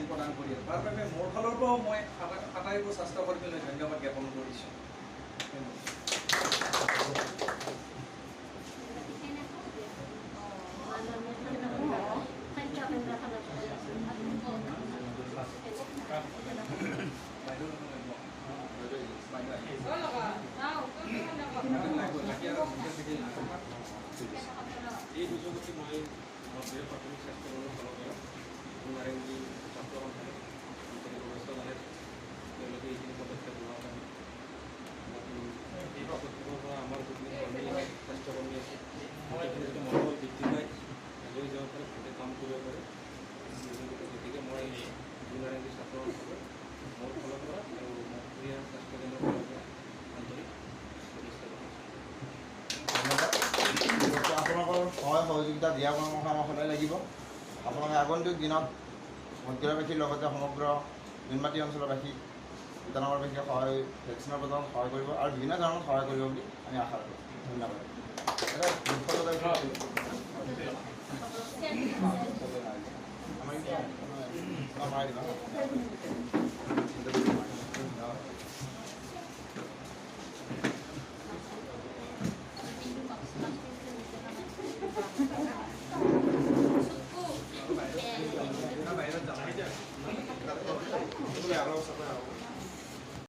প্ৰদান কৰি আছে। তাৰ বাবে মোৰ ফালৰ পৰাও মই আটাইবোৰ স্বাস্থ্যকৰ্মীলৈ ধন্যবাদ জ্ঞাপন কৰিছোঁ। এই সুযোগতে মই মন্দিৰ প্ৰাথমিক স্বাস্থ্য কেন্দ্ৰৰ ফালৰ পৰা নাৰেংগী ছাত্ৰ সন্থাই আন্তৰিক ব্যৱস্থা জনাই তেওঁলোকে এইখিনি পদক্ষেপ লোৱাৰ কাৰণে এই পদক্ষেপৰ পৰা আমাৰ যিখিনি কৰ্মী স্বাস্থ্যকৰ্মী আছে সেইখিনি যদি মনোবল বৃদ্ধি পায় আজৰি যাব পাৰে গোটেই কাম কৰিব পাৰে। গতিকে মই নাৰেংগী ছাত্ৰ সন্থালৈ মোৰ ফালৰ পৰা আৰু মহৰীয়া স্বাস্থ্য কেন্দ্ৰৰ ফালৰ পৰা আন্তৰিক শুভেচ্ছা জনাইছোঁ। আপোনালোকৰ সহায় সহযোগিতা দিয়া পৰামৰ্শ আমাৰ সদায় লাগিব। আপোনালোকে আগন্তুক দিনত মধ্যবাসীৰ লগতে সমগ্ৰ নুনমাটি অঞ্চলবাসী ইটানগৰবাসীক ভেকচিনৰ প্ৰদানত সহায় কৰিব আৰু বিভিন্ন ধৰণত সহায় কৰিব বুলি আমি আশা কৰোঁ। ধন্যবাদ। আমাৰ